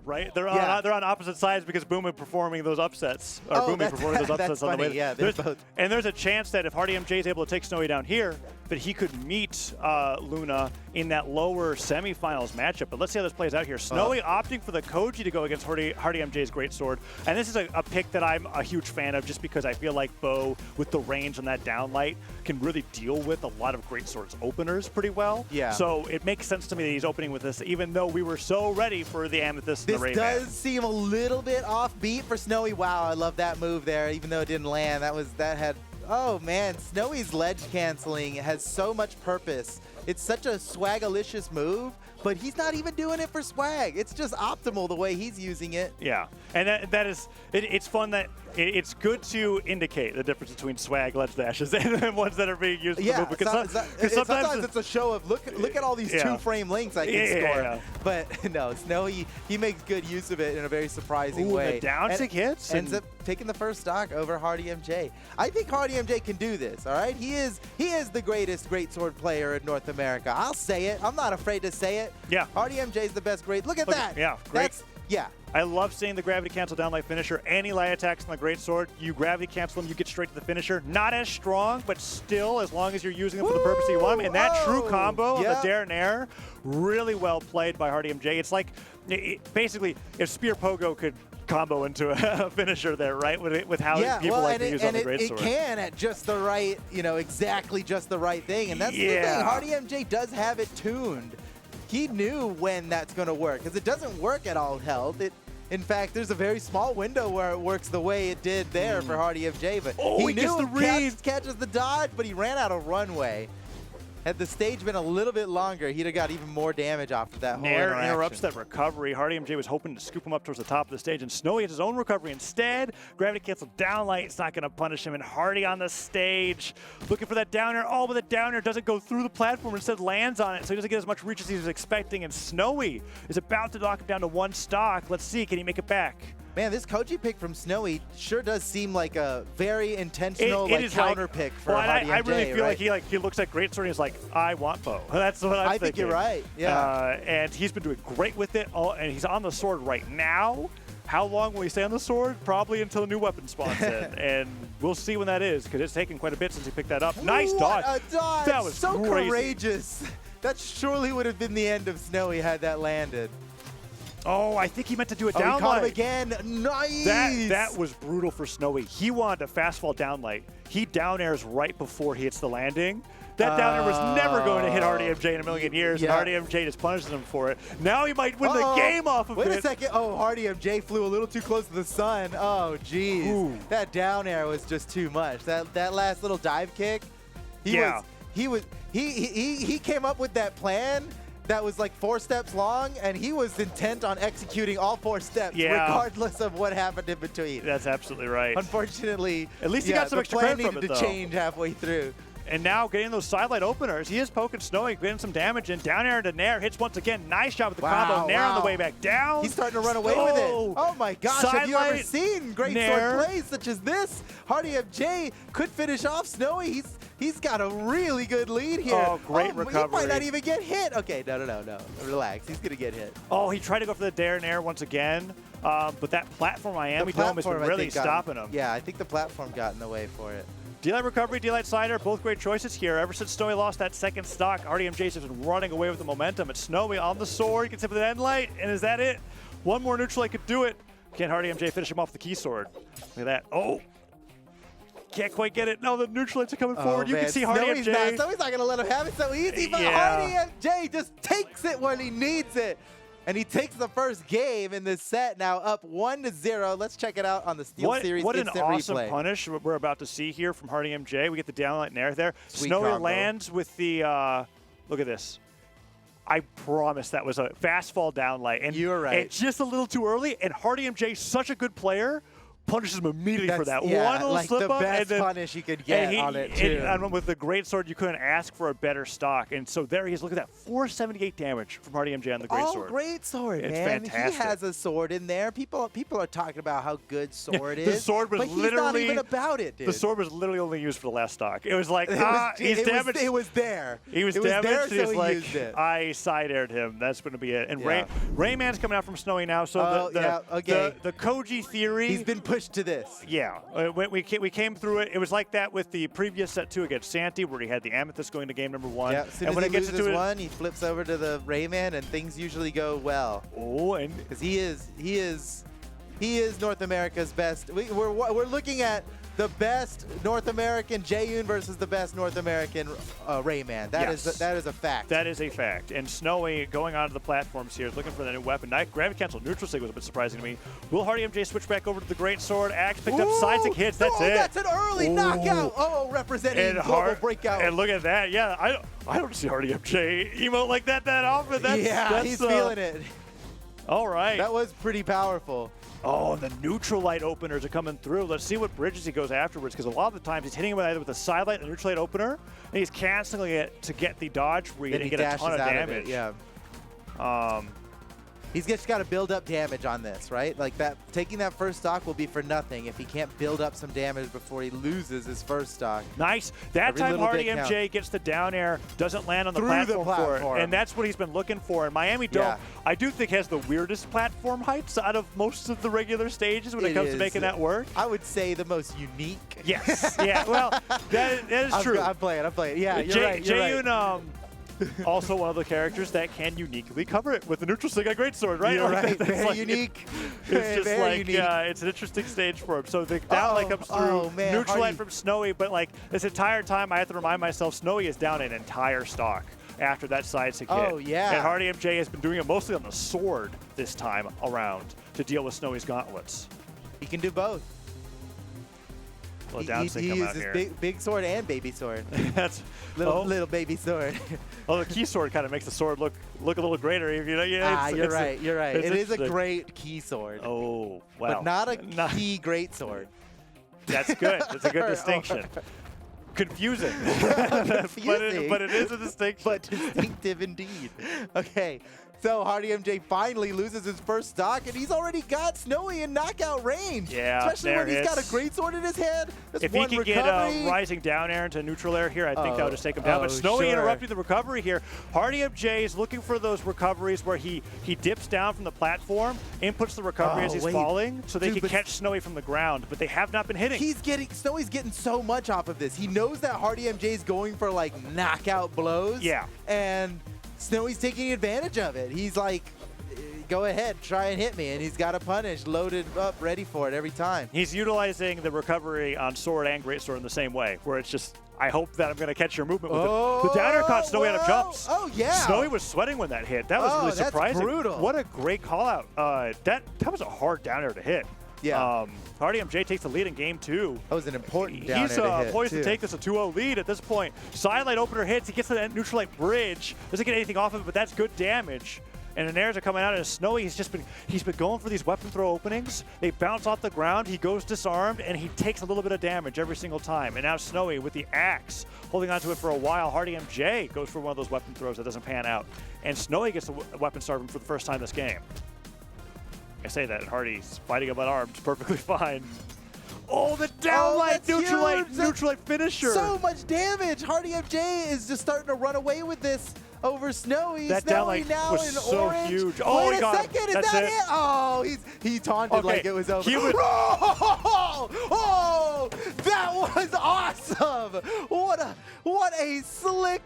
right? They're on opposite sides because Boomy performing those upsets, or Boomy performing those upsets on the way. Yeah, and there's a chance that if hardymj is able to take Snowy down here, that he could meet Luna in that lower semifinals matchup. But let's see how this plays out here. Snowy opting for the Koji to go against hardymj's greatsword, and this is a pick that I'm a huge fan of, just because I feel like Bo, with the range on that downlight, can really deal with a lot of greatswords openers pretty well. Yeah. So it makes sense to me that he's opening with this, even though we were so ready for the Amethyst and the Rayman. This does seem a little bit offbeat for Snowy. Wow, I love that move there, even though it didn't land. That had. Oh man, Snowy's ledge canceling has so much purpose. It's such a swagalicious move, but he's not even doing it for swag. It's just optimal the way he's using it. Yeah, and that is, it's fun that it's good to indicate the difference between swag ledge dashes and ones that are being used. Yeah, for the move, because sometimes it's a show of look at all these two-frame links I can score. Yeah. But no, Snowy, he makes good use of it in a very surprising way. The down tick hits ends up taking the first stock over hardymj. I think hardymj can do this. All right, he is the greatest greatsword player in North America. I'll say it. I'm not afraid to say it. Yeah. hardymj is the best great. Look at that. Yeah, great. Yeah. I love seeing the gravity cancel downlight finisher. Any light attacks on the greatsword, you gravity cancel them, you get straight to the finisher. Not as strong, but still, as long as you're using them for the purpose that you want them. And that true combo on the Dare and Air, really well played by hardymj. It's like, basically, if Spear Pogo could combo into a finisher there, right? With how people like to use on the greatsword. It can at just the right, exactly just the right thing. And that's the thing. hardymj does have it tuned. He knew when that's going to work, because it doesn't work at all health. In fact, there's a very small window where it works the way it did there for hardymj, but he knew catches the dodge, but he ran out of runway. Had the stage been a little bit longer, he'd have got even more damage off of that whole interaction. Interrupts that recovery. hardymj was hoping to scoop him up towards the top of the stage, and Snowy has his own recovery instead. Gravity cancel downlight. It's not going to punish him, and Hardy on the stage looking for that down air. Oh, but the down air doesn't go through the platform. Instead lands on it, so he doesn't get as much reach as he was expecting, and Snowy is about to knock him down to one stock. Let's see, can he make it back? Man, this Koji pick from Snowy sure does seem like a very intentional counter pick for hardymj. I really feel like he looks at greatsword and he's like, I want Bo. That's what I'm thinking. I think you're right. Yeah. And he's been doing great with it. And he's on the sword right now. How long will he stay on the sword? Probably until a new weapon spawns in. And we'll see when that is, because it's taken quite a bit since he picked that up. Nice dodge. A dodge. That was so crazy. Courageous. That surely would have been the end of Snowy had that landed. Oh, I think he meant to do a downlight. He caught him again. Nice. That was brutal for Snowy. He wanted a fast fall downlight. He down airs right before he hits the landing. That down air was never going to hit hardymj in a million years, and hardymj just punishes him for it. Now he might win the game off of it. Wait a second. Oh, hardymj flew a little too close to the sun. Oh, geez. That down air was just too much. That last little dive kick, he came up with that plan that was like 4 steps long, and he was intent on executing all 4 steps, regardless of what happened in between. That's absolutely right. Unfortunately, at least he got some extra credit from it, needed to change halfway through. And now getting those sidelight openers, he is poking Snowy, getting some damage in. Down air into Nair, hits once again. Nice job with the combo. Nair on the way back down. He's starting to run away with it. Oh my gosh, have you ever seen great sword plays such as this? hardymj could finish off Snowy. He's got a really good lead here. Oh, great recovery. He might not even get hit. Okay, no. Relax. He's going to get hit. Oh, he tried to go for the Dare and Air once again, but that platform Miami Dome has been really stopping him. Yeah, I think the platform got in the way for it. D-Light recovery, D-Light Cider, both great choices here. Ever since Snowy lost that second stock, hardymj has been running away with the momentum. It's Snowy on the sword. He gets hit with an end light, and is that it? One more neutral light could do it. Can hardymj finish him off with the key sword? Look at that. Oh. Can't quite get it. No, the neutral lights are coming forward. You can see hardymj. Snowy's not going to let him have it so easy, but hardymj just takes it when he needs it. And he takes the first game in this set, now up 1-0. Let's check it out on the SteelSeries What an awesome replay. punish we're about to see here from hardymj. We get the downlight and air there. Sweet Snowy combo. lands with the, look at this. I promise that was a fast fall downlight. And you were right. It's just a little too early, and hardymj, such a good player, punishes him immediately for that. Yeah, one little like slip the up, best and then punish you could get on it too. And with the great sword, you couldn't ask for a better stock. And so there he is. Look at that, 478 damage from hardymj on the great sword. Great sword, It's man. fantastic. He has a sword in there. People are talking about how good sword The is. sword was but he's literally not even about it, dude. The sword was literally only used for the last stock. It was like, he's it damaged. it was there. He was it damaged. Was there, He's so he like, used it. I side-aired him. That's going to be it. And Yeah. Rayman's coming out from Snowy now. So the Koji theory. He's been pushed to this. Yeah, we came through it. It was like that with the previous set 2 against Santi, where he had the Amethyst going to game number 1. Yeah, as soon and as when he it gets loses into one, he flips over to the Rayman, and things usually go well. Oh, and because he is North America's best. We're looking at the best North American Jaeyoon versus the best North American Rayman. That is a fact. That is a fact. And Snowy going onto the platforms here, looking for that new weapon. Gravity Cancel Neutral Sig was a bit surprising to me. Will hardymj switch back over to the Great Sword? Axe picked up side stick hits. That's it. That's an early knockout. Oh, representing Global Breakout. And look at that. Yeah, I don't see hardymj emote like that often. That's he's feeling it. All right. That was pretty powerful. Oh, and the neutral light openers are coming through. Let's see what bridges he goes afterwards, because a lot of the times he's hitting him either with a side light and a neutral light opener, and he's canceling it to get the dodge read and get a ton of damage. He's just got to build up damage on this, right? Like that, taking that first stock will be for nothing if he can't build up some damage before he loses his first stock. Nice. That time hardymj gets the down air, doesn't land on the platform for it, and that's what he's been looking for. And Miami Dome, I do think, has the weirdest platform heights out of most of the regular stages when it comes to making that work. I would say the most unique. Yes. Yeah. Well, that is true. I'm playing. Yeah, you're right. Jaeyoon, also one of the characters that can uniquely cover it with the neutral stick on greatsword, right? You're like right. Very unique. It's just very like, unique. yeah, it's an interesting stage for him. So the down light comes through, neutral light from Snowy, but like this entire time I have to remind myself Snowy is down an entire stock after that side stick hit. Oh, yeah. And hardymj has been doing it mostly on the sword this time around to deal with Snowy's gauntlets. He can do both. Well, he uses big sword and baby sword. That's little baby sword. The key sword kind of makes the sword look a little greater. You know, you're right. It is a great key sword. Oh, wow. But not a key great sword. That's good. That's a good distinction. Confusing. But it is a distinction. But distinctive indeed. Okay. So hardymj finally loses his first stock, and he's already got Snowy in knockout range. Yeah, especially when he's got a great sword in his hand. If he could get rising down air into neutral air here, I think that would just take him down. But Snowy interrupting the recovery here. hardymj is looking for those recoveries where he dips down from the platform, inputs the recovery as he's falling, so they can catch Snowy from the ground. But they have not been hitting. Snowy's getting so much off of this. He knows that hardymj is going for like knockout blows. Yeah, and Snowy's taking advantage of it. He's like, go ahead, try and hit me. And he's got a punish loaded up, ready for it every time. He's utilizing the recovery on sword and greatsword in the same way, where it's just, I hope that I'm going to catch your movement with the down air caught Snowy out of jumps. Oh, yeah. Snowy was sweating when that hit. That was really surprising. That's brutal. What a great call out. That was a hard down air to hit. Yeah. hardymj takes the lead in game 2. That was an important down air to hit. He's poised to take this a 2-0 lead at this point. Side light opener hits. He gets to that neutral light bridge. Doesn't get anything off of it, but that's good damage. And the airs are coming out, and Snowy, he's been going for these weapon throw openings. They bounce off the ground. He goes disarmed, and he takes a little bit of damage every single time. And now Snowy with the axe, holding onto it for a while. hardymj goes for one of those weapon throws that doesn't pan out. And Snowy gets the weapon starving for the first time this game. I say that, Hardy's fighting him unarmed perfectly fine. Oh, the down light, neutral light finisher. So much damage. hardymj is just starting to run away with this over Snowy. That down light now was in so orange. huge. Oh, Wait a second, is that it? Oh, he taunted like it was over. Oh, that was awesome. What a slick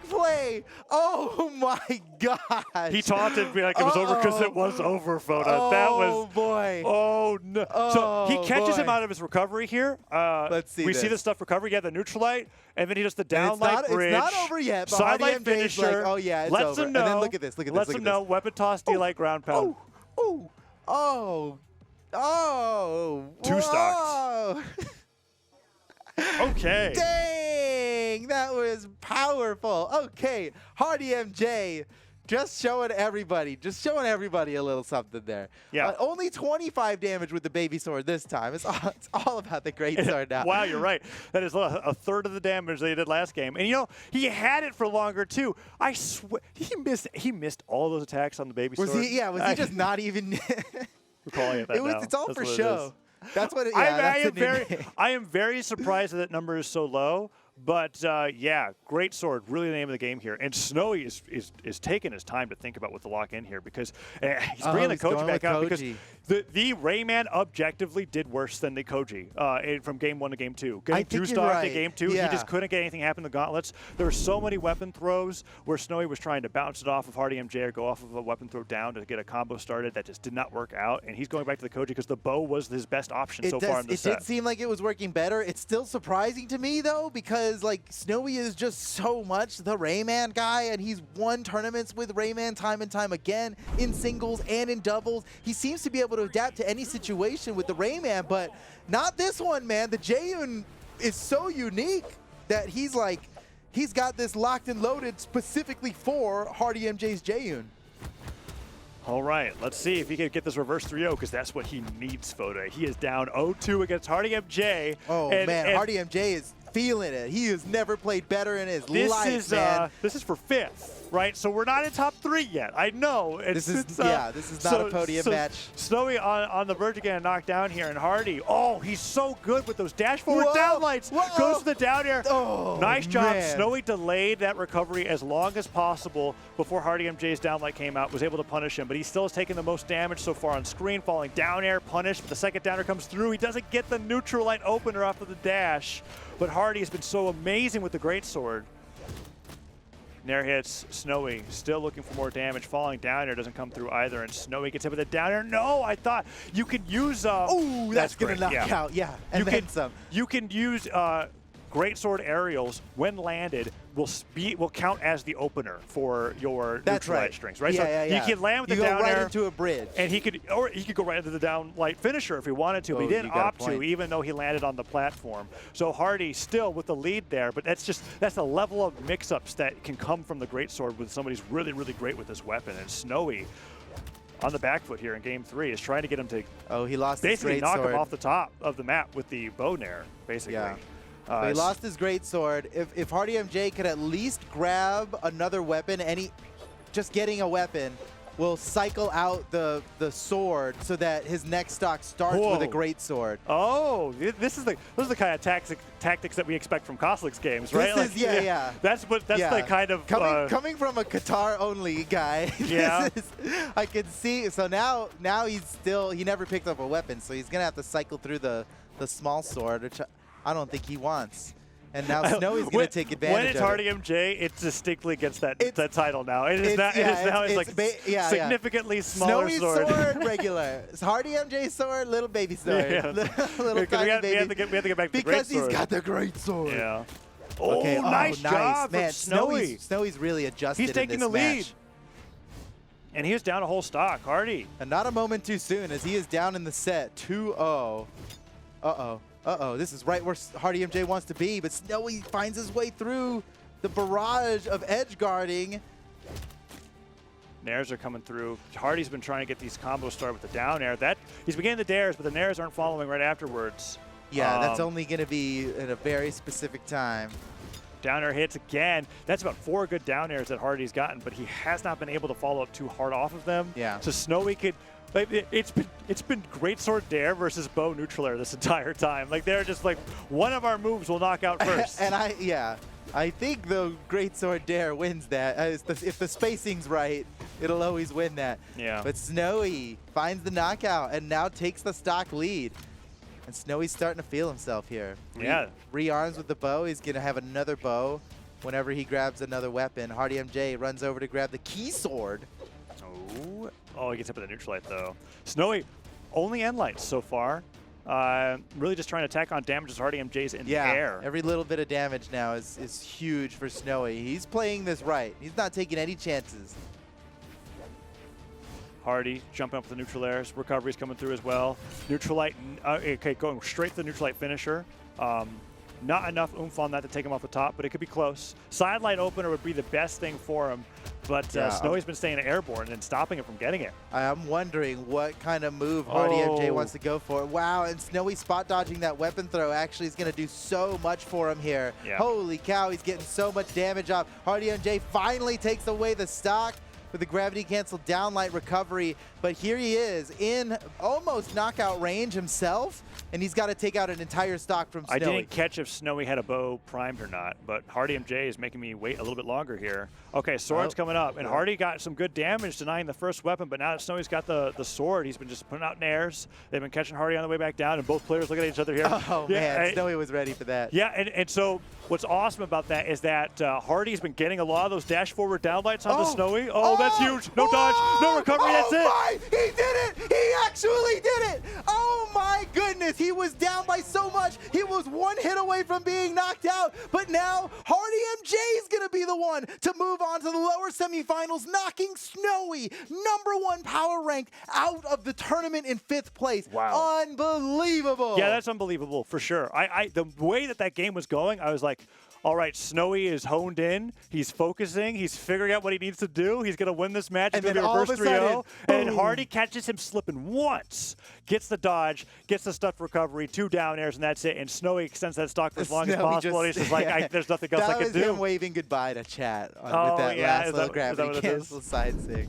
play. Oh my God. He taunted me like it was over because it was over, Foda. That was. Oh boy. Oh no. So he catches him out of his recovery here. Let's see. We see the stuff recovery. Yeah, the neutral light, and then he does the down light bridge. It's not over yet. Side light finisher. Like, oh yeah, it's lets over. him know. And then look at this. Lets him know. Weapon toss, D-light ground pound. Oh. 2 stocks. Okay. Dang, that was powerful. Okay, hardymj just showing everybody a little something there. Yeah. Only 25 damage with the baby sword this time. It's all about the great sword now. Wow, you're right. That is a third of the damage they did last game. And, you know, he had it for longer, too. I swear, he missed all those attacks on the baby sword. Was he just not even... We're calling it that now. It's all That's for what it show. is. That's what it I am very surprised that that number is so low. But, yeah, great sword, really the name of the game here. And Snowy is taking his time to think about what to lock in here because he's bringing the Koji back out because the Rayman objectively did worse than the Koji from Game 1 to Game 2. Getting 2-star to Game 2, yeah. he just couldn't get anything happen in the gauntlets. There were so many weapon throws where Snowy was trying to bounce it off of hardymj or go off of a weapon throw down to get a combo started that just did not work out. And he's going back to the Koji because the bow was his best option so far in the set. It did seem like it was working better. It's still surprising to me, though, because like Snowy is just so much the Rayman guy, and he's won tournaments with Rayman time and time again in singles and in doubles. He seems to be able to adapt to any situation with the Rayman, but not this one, man. The Jaeyoon is so unique that he's got this locked and loaded specifically for hardymj's Jaeyoon. All right, let's see if he can get this reverse 3-0 because that's what he needs, Foday. He is down 0-2 against hardymj. Oh, man, hardymj is feeling it. He has never played better in his life, man. This is for 5th, right? So we're not in top 3 yet. I know. This is not a podium match. Snowy on the verge of getting knocked down here, and Hardy, oh, he's so good with those dash forward down lights. Goes to the down air. Oh, nice job. man. Snowy delayed that recovery as long as possible before hardymj's down light came out, was able to punish him, but he still has taken the most damage so far on screen, falling down air, punished. The second downer comes through. He doesn't get the neutral light opener off of the dash, but Hardy has been so amazing with the greatsword. Nair hits Snowy, still looking for more damage. Falling down air doesn't come through either, and Snowy gets hit with a down air. No, I thought you could use. Oh, that's gonna knock out. Yeah, and then some. You can use greatsword aerials when landed. Will count as the opener for your neutral light strings, right? Yeah, so you can land with the down right air into a bridge, and he could go right into the down light finisher if he wanted to, but he didn't opt to, even though he landed on the platform. So Hardy still with the lead there, but that's a level of mix-ups that can come from the greatsword with somebody who's really, really great with this weapon. And Snowy on the back foot here in Game 3 is trying to get him to he lost basically his knock greatsword him off the top of the map with the bow nair, basically. Yeah. He lost his greatsword. If hardymj could at least grab another weapon, just getting a weapon will cycle out the sword so that his next stock starts with a greatsword. coming from a Qatar only guy. Yeah, I can see. So now he never picked up a weapon, so he's gonna have to cycle through the small sword, which I don't think he wants. And now Snowy's going to take advantage of it. When it's hardymj, it distinctly gets that title now. It's significantly smaller sword. Snowy's sword, regular. It's hardymj sword, little baby sword. Yeah. little tiny baby. We have to get back to the because great sword. He's got the great sword. Yeah. Okay, nice job, man. Snowy. Snowy's really adjusted. He's taking the lead. And he is down a whole stock, Hardy. And not a moment too soon, as he is down in the set, 2-0. This is right where hardymj wants to be, but Snowy finds his way through the barrage of edge guarding. Nairs are coming through. Hardy's been trying to get these combos started with the down air. He's beginning the dares, but the nairs aren't following right afterwards. Yeah, that's only going to be at a very specific time. Down air hits again. That's about 4 good down airs that Hardy's gotten, but he has not been able to follow up too hard off of them. Yeah. So Snowy could. It's been greatsword dare versus bow neutral air this entire time. They're just one of our moves will knock out first. And I think the greatsword dare wins that. If the spacing's right, it'll always win that. Yeah. But Snowy finds the knockout and now takes the stock lead. And Snowy's starting to feel himself here. Rearms with the bow. He's gonna have another bow whenever he grabs another weapon. hardymj runs over to grab the key sword. Oh, he gets hit with a neutral light, though. Snowy, only end lights so far. Really just trying to tack on damage as hardymj's in the air. Every little bit of damage now is huge for Snowy. He's playing this right. He's not taking any chances. Hardy jumping up with the neutral airs. Recovery's coming through as well. Neutral light, going straight to the neutral light finisher. Not enough oomph on that to take him off the top, but it could be close. Side light opener would be the best thing for him, but Snowy's been staying airborne and stopping him from getting it. I'm wondering what kind of move hardymj wants to go for. Wow, and Snowy spot dodging that weapon throw actually is going to do so much for him here. Yeah. Holy cow, he's getting so much damage off. hardymj finally takes away the stock with the gravity cancel downlight recovery, but here he is in almost knockout range himself, and he's got to take out an entire stock from Snowy. I didn't catch if Snowy had a bow primed or not, but hardymj is making me wait a little bit longer here. Okay, sword's coming up, and Hardy got some good damage denying the first weapon, but now that Snowy's got the sword, he's been just putting out nairs. They've been catching Hardy on the way back down, and both players looking at each other here. Oh, man, Snowy was ready for that. Yeah, and so what's awesome about that is that Hardy's been getting a lot of those dash forward downlights onto Snowy. Oh, that's huge. No dodge, no recovery, that's it. My, he did it! He actually did it! Oh my goodness, he was down by so much. He was one hit away from being knocked out, but now hardymj is going to be the one to move on to the lower semifinals, knocking Snowy, #1 power rank, out of the tournament in 5th place. Wow. Unbelievable. Yeah, that's unbelievable for sure. The way that game was going, I was like, all right, Snowy is honed in. He's focusing. He's figuring out what he needs to do. He's going to win this match. He's going to be reverse 3-0. And Hardy catches him slipping once. Gets the dodge, gets the stuff recovery, 2 down airs, and that's it. And Snowy extends that stock for as long as possible. He's just like, there's nothing else I can do. That was him waving goodbye to chat with that last little gravity cancel side sig.